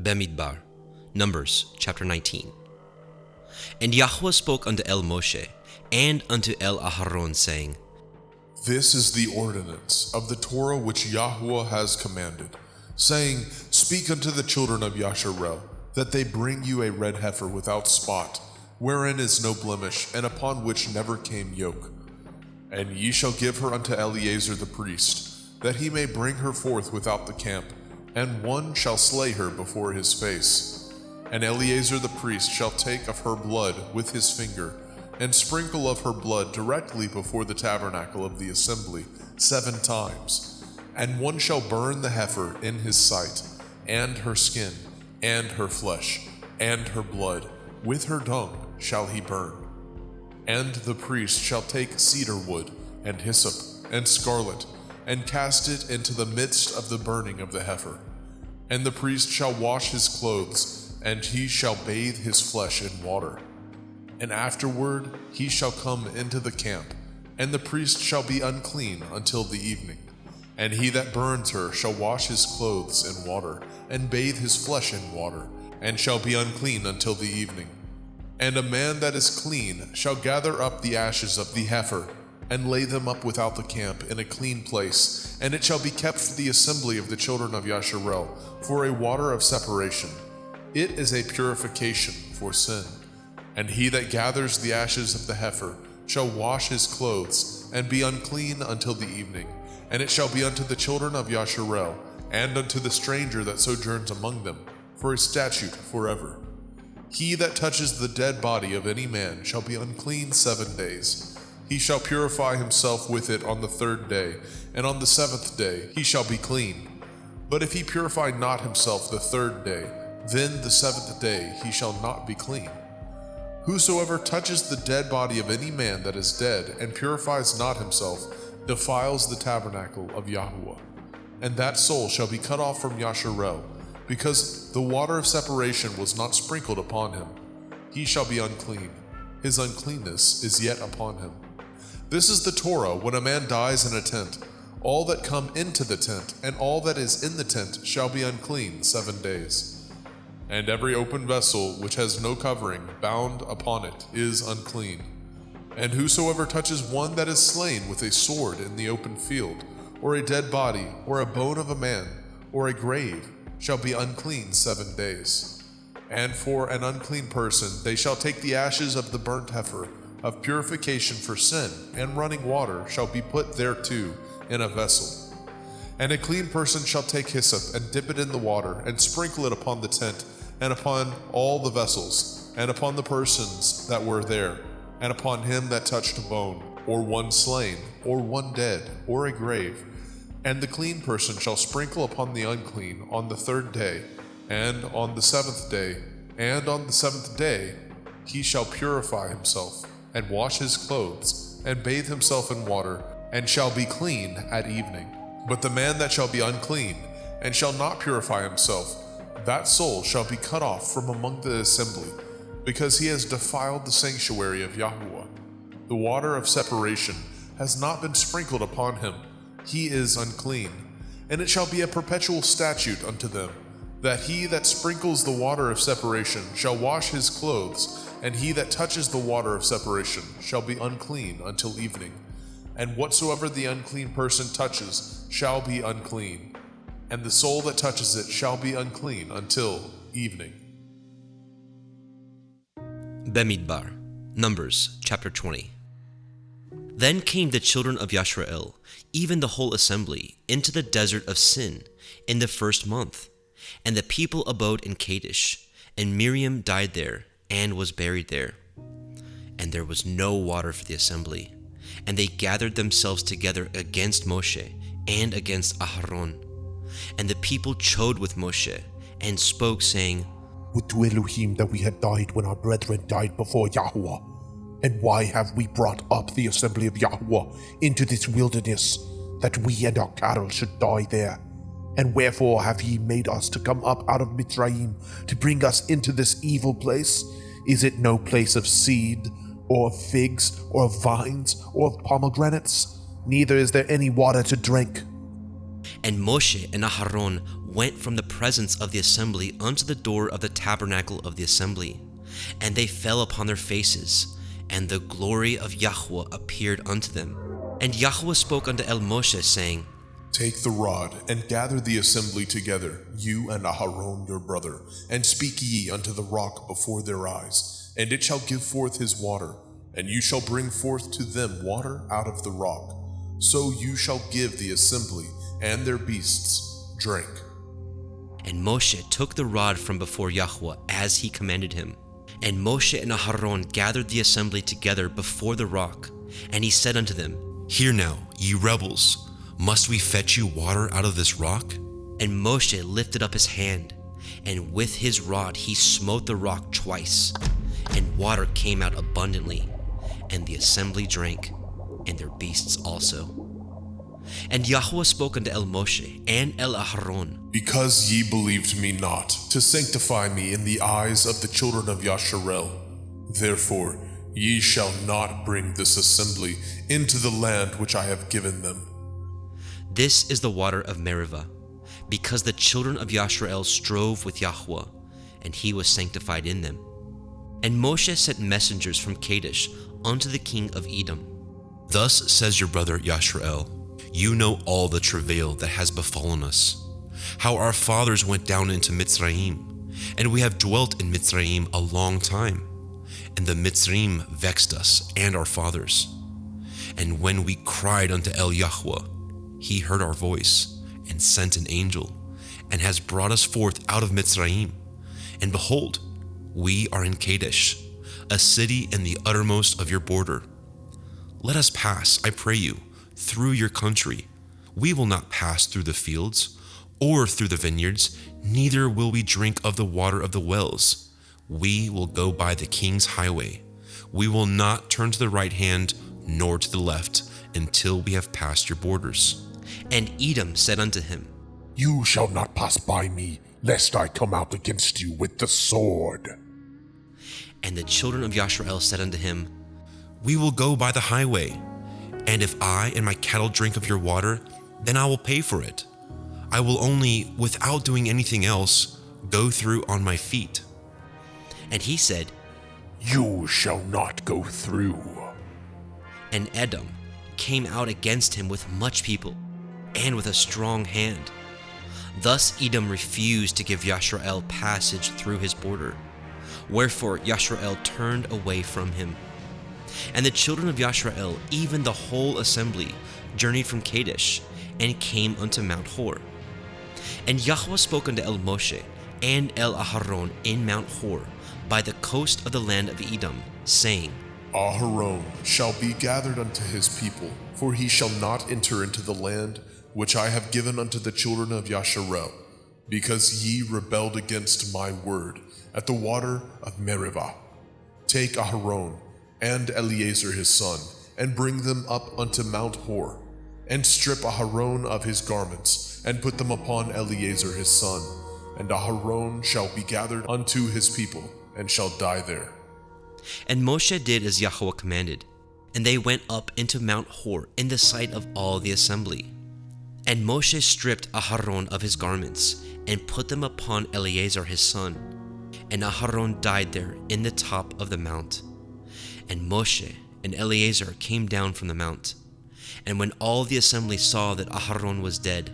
Bemidbar, Numbers chapter 19. And Yahweh spoke unto El Moshe, and unto El Aharon, saying, This is the ordinance of the Torah which Yahweh has commanded, saying, Speak unto the children of Yasharel, that they bring you a red heifer without spot, wherein is no blemish, and upon which never came yoke. And ye shall give her unto Eleazar the priest, that he may bring her forth without the camp, and one shall slay her before his face. And Eleazar the priest shall take of her blood with his finger, and sprinkle of her blood directly before the tabernacle of the assembly 7 times. And one shall burn the heifer in his sight, and her skin, and her flesh, and her blood, with her dung shall he burn. And the priest shall take cedar wood, and hyssop, and scarlet, and cast it into the midst of the burning of the heifer. And the priest shall wash his clothes, and he shall bathe his flesh in water. And afterward he shall come into the camp, and the priest shall be unclean until the evening. And he that burns her shall wash his clothes in water, and bathe his flesh in water, and shall be unclean until the evening. And a man that is clean shall gather up the ashes of the heifer, and lay them up without the camp in a clean place, and it shall be kept for the assembly of the children of Yasharel, for a water of separation. It is a purification for sin. And he that gathers the ashes of the heifer shall wash his clothes, and be unclean until the evening. And it shall be unto the children of Yasharel, and unto the stranger that sojourns among them, for a statute forever. He that touches the dead body of any man shall be unclean 7 days. He shall purify himself with it on the 3rd day, and on the 7th day he shall be clean. But if he purify not himself the 3rd day, then the 7th day he shall not be clean. Whosoever touches the dead body of any man that is dead, and purifies not himself, defiles the tabernacle of Yahweh. And that soul shall be cut off from Yasharel, because the water of separation was not sprinkled upon him. He shall be unclean. His uncleanness is yet upon him. This is the Torah when a man dies in a tent. All that come into the tent, and all that is in the tent, shall be unclean 7 days. And every open vessel which has no covering bound upon it is unclean. And whosoever touches one that is slain with a sword in the open field, or a dead body, or a bone of a man, or a grave, shall be unclean 7 days. And for an unclean person they shall take the ashes of the burnt heifer of purification for sin, and running water shall be put thereto in a vessel. And a clean person shall take hyssop, and dip it in the water, and sprinkle it upon the tent, and upon all the vessels, and upon the persons that were there, and upon him that touched a bone, or one slain, or one dead, or a grave. And the clean person shall sprinkle upon the unclean on the 3rd day, and on the 7th day, and on the 7th day he shall purify himself, and wash his clothes, and bathe himself in water, and shall be clean at evening. But the man that shall be unclean, and shall not purify himself, that soul shall be cut off from among the assembly, because he has defiled the sanctuary of Yahweh. The water of separation has not been sprinkled upon him. He is unclean. And it shall be a perpetual statute unto them, that he that sprinkles the water of separation shall wash his clothes, and he that touches the water of separation shall be unclean until evening. And whatsoever the unclean person touches shall be unclean, and the soul that touches it shall be unclean until evening. Bemidbar, Numbers chapter 20. Then came the children of Yasharel, even the whole assembly, into the desert of Sin in the 1st month. And the people abode in Kadesh, and Miriam died there, and was buried there. And there was no water for the assembly. And they gathered themselves together against Moshe, and against Aharon. And the people chode with Moshe, and spoke, saying, Would to Elohim that we had died when our brethren died before Yahweh. And why have we brought up the assembly of Yahweh into this wilderness, that we and our cattle should die there? And wherefore have ye made us to come up out of Mitzrayim, to bring us into this evil place? Is it no place of seed, or of figs, or of vines, or of pomegranates? Neither is there any water to drink. And Moshe and Aharon went from the presence of the assembly unto the door of the tabernacle of the assembly, and they fell upon their faces, and the glory of Yahweh appeared unto them. And Yahweh spoke unto Moshe, saying, Take the rod, and gather the assembly together, you and Aharon your brother, and speak ye unto the rock before their eyes, and it shall give forth his water, and you shall bring forth to them water out of the rock. So you shall give the assembly and their beasts drink. And Moshe took the rod from before Yahweh as he commanded him. And Moshe and Aharon gathered the assembly together before the rock, and he said unto them, Hear now, ye rebels, must we fetch you water out of this rock? And Moshe lifted up his hand, and with his rod he smote the rock twice, and water came out abundantly, and the assembly drank, and their beasts also. And Yahweh spoke unto Moshe and Aharon, Because ye believed me not, to sanctify me in the eyes of the children of Yasharel, therefore ye shall not bring this assembly into the land which I have given them. This is the water of Meribah, because the children of Yasharel strove with Yahweh, and he was sanctified in them. And Moshe sent messengers from Kadesh unto the king of Edom. Thus says your brother Yashrael, you know all the travail that has befallen us, how our fathers went down into Mitzrayim, and we have dwelt in Mitzrayim a long time, and the Mitzrayim vexed us and our fathers. And when we cried unto Yahweh, he heard our voice, and sent an angel, and has brought us forth out of Mitzrayim. And behold, we are in Kadesh, a city in the uttermost of your border. Let us pass, I pray you, through your country. We will not pass through the fields, or through the vineyards, neither will we drink of the water of the wells. We will go by the king's highway. We will not turn to the right hand, nor to the left, until we have passed your borders. And Edom said unto him, You shall not pass by me, lest I come out against you with the sword. And the children of Yasharel said unto him, We will go by the highway, and if I and my cattle drink of your water, then I will pay for it. I will only, without doing anything else, go through on my feet. And he said, You shall not go through. And Edom came out against him with much people, and with a strong hand. Thus Edom refused to give Yasharel passage through his border, wherefore Yasharel turned away from him. And the children of Yasharel, even the whole assembly, journeyed from Kadesh, and came unto Mount Hor. And Yahweh spoke unto Moshe and Aharon in Mount Hor, by the coast of the land of Edom, saying, Aharon shall be gathered unto his people, for he shall not enter into the land which I have given unto the children of Yasharel, because ye rebelled against my word at the water of Meribah. Take Aharon and Eleazar his son, and bring them up unto Mount Hor, and strip Aharon of his garments, and put them upon Eleazar his son, and Aharon shall be gathered unto his people, and shall die there. And Moshe did as Yahweh commanded, and they went up into Mount Hor in the sight of all the assembly. And Moshe stripped Aharon of his garments, and put them upon Eleazar his son, and Aharon died there in the top of the mount. And Moshe and Eleazar came down from the mount. And when all the assembly saw that Aharon was dead,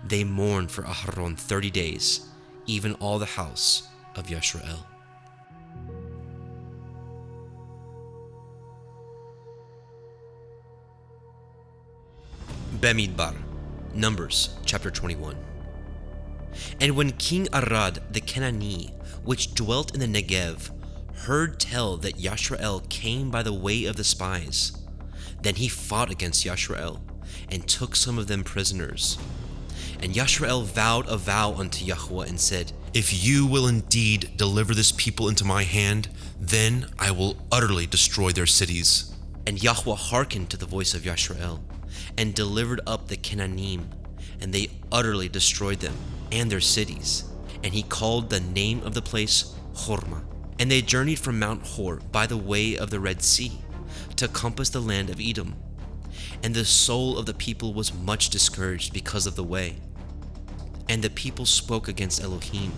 they mourned for Aharon 30 days, even all the house of Yasharel. Bamidbar, Numbers chapter 21. And when King Arad the Canaanite, which dwelt in the Negev, heard tell that Yasharel came by the way of the spies, then he fought against Yasharel, and took some of them prisoners. And Yasharel vowed a vow unto Yahweh, and said, If you will indeed deliver this people into my hand, then I will utterly destroy their cities. And Yahweh hearkened to the voice of Yasharel, and delivered up the Canaanim, and they utterly destroyed them and their cities. And he called the name of the place Hormah. And they journeyed from Mount Hor by the way of the Red Sea, to compass the land of Edom. And the soul of the people was much discouraged because of the way. And the people spoke against Elohim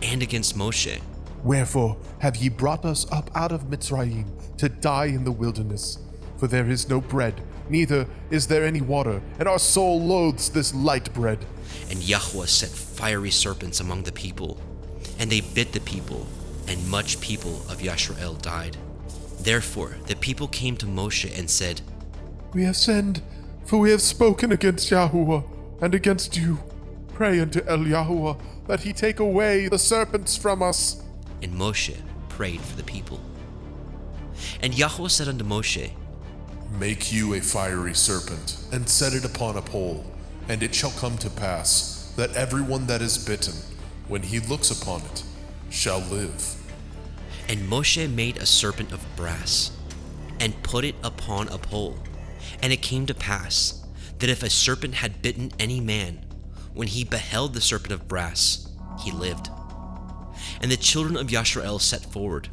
and against Moshe. Wherefore have ye brought us up out of Mitzrayim to die in the wilderness? For there is no bread, neither is there any water, and our soul loathes this light bread. And Yahweh set fiery serpents among the people, and they bit the people, and much people of Yashrael died. Therefore the people came to Moshe and said, We have sinned, for we have spoken against Yahuwah and against you. Pray unto El Yahuwah that he take away the serpents from us. And Moshe prayed for the people. And Yahweh said unto Moshe, Make you a fiery serpent, and set it upon a pole, and it shall come to pass that everyone that is bitten, when he looks upon it, shall live. And Moshe made a serpent of brass, and put it upon a pole. And it came to pass, that if a serpent had bitten any man, when he beheld the serpent of brass, he lived. And the children of Yashrael set forward,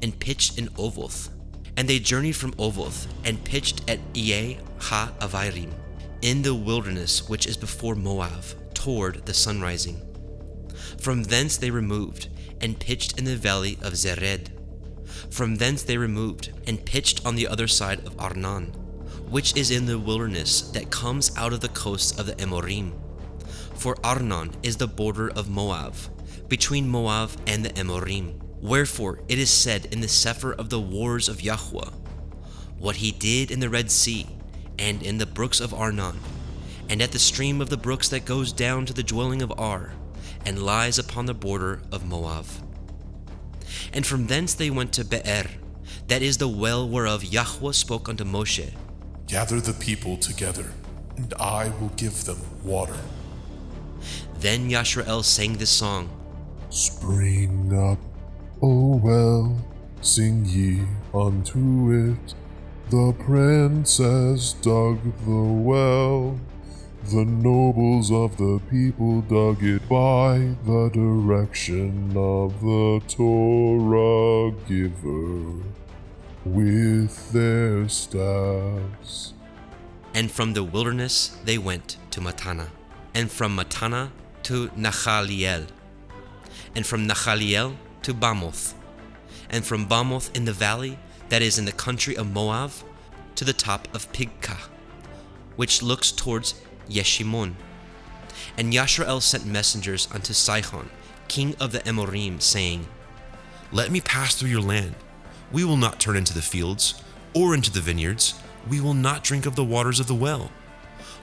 and pitched in Ovoth. And they journeyed from Ovoth, and pitched at Iye ha-Avairim, in the wilderness which is before Moab, toward the sunrising. From thence they removed, and pitched in the valley of Zered. From thence they removed, and pitched on the other side of Arnon, which is in the wilderness that comes out of the coasts of the Amorim. For Arnon is the border of Moab, between Moab and the Amorim. Wherefore it is said in the Cepher of the wars of Yahweh, what he did in the Red Sea, and in the brooks of Arnon, and at the stream of the brooks that goes down to the dwelling of Ar, and lies upon the border of Moab. And from thence they went to Be'er, that is the well whereof Yahweh spoke unto Moshe. Gather the people together, and I will give them water. Then Yashrael sang this song, Spring up, O well, sing ye unto it. The princess dug the well. The nobles of the people dug it by the direction of the Torah giver with their staffs. And from the wilderness they went to Matana, and from Matana to Nachaliel, and from Nachaliel to Bamoth, and from Bamoth in the valley that is in the country of Moab to the top of Pigkah, which looks towards Yeshimon. And Yashrael sent messengers unto Sihon, king of the Amorim, saying, Let me pass through your land. We will not turn into the fields, or into the vineyards. We will not drink of the waters of the well.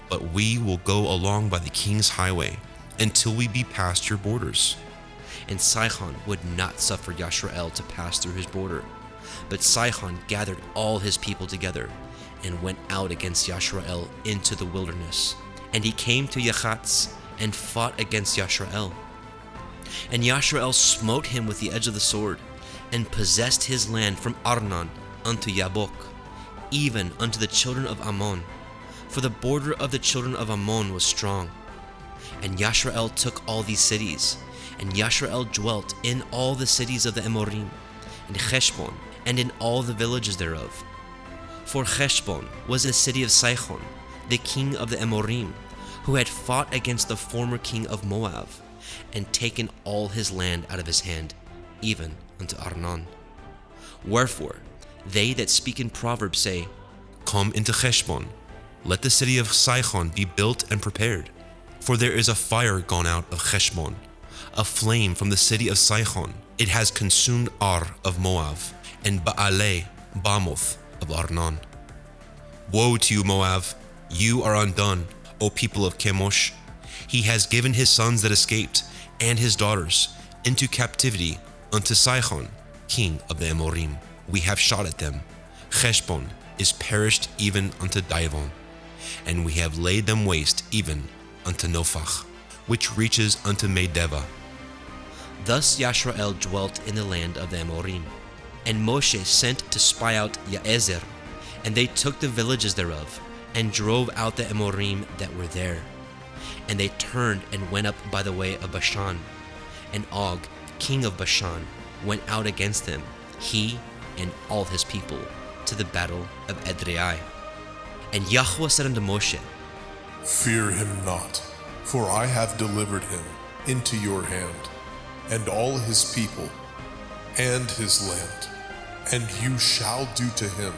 But we will go along by the king's highway, until we be past your borders. And Sihon would not suffer Yashrael to pass through his border. But Sihon gathered all his people together, and went out against Yashrael into the wilderness. And he came to Yachatz, and fought against Yashrael. And Yashrael smote him with the edge of the sword, and possessed his land from Arnon unto Yabok, even unto the children of Ammon. For the border of the children of Ammon was strong. And Yashrael took all these cities, and Yashrael dwelt in all the cities of the Amorim, in Heshbon, and in all the villages thereof. For Heshbon was the city of Sihon, the king of the Amorim, who had fought against the former king of Moab, and taken all his land out of his hand, even unto Arnon. Wherefore they that speak in Proverbs say, Come into Heshbon. Let the city of Sihon be built and prepared. For there is a fire gone out of Heshbon, a flame from the city of Sihon. It has consumed Ar of Moab, and Baaleh, Bamoth of Arnon. Woe to you, Moab! You are undone, O people of Chemosh. He has given his sons that escaped, and his daughters, into captivity unto Sihon, king of the Amorim. We have shot at them. Heshbon is perished even unto Divon, and we have laid them waste even unto Nophach, which reaches unto Medeba. Thus Yashrael dwelt in the land of the Amorim. And Moshe sent to spy out Yaezer, and they took the villages thereof, and drove out the Amorim that were there. And they turned and went up by the way of Bashan. And Og, king of Bashan, went out against them, he and all his people, to the battle of Edrei. And Yahweh said unto Moshe, Fear him not, For I have delivered him into your hand, and all his people, and his land. And you shall do to him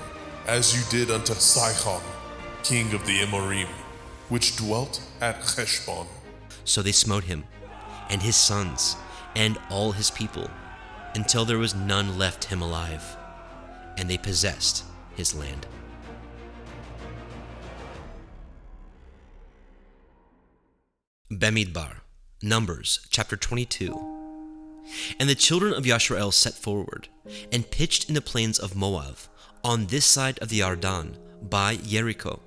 as you did unto Sihon, king of the Amorim, which dwelt at Heshbon. So they smote him, and his sons, and all his people, until there was none left him alive, and they possessed his land. Bamidbar, Numbers, chapter 22. And the children of Yashrael set forward, and pitched in the plains of Moab, on this side of the Yarden, by Jericho.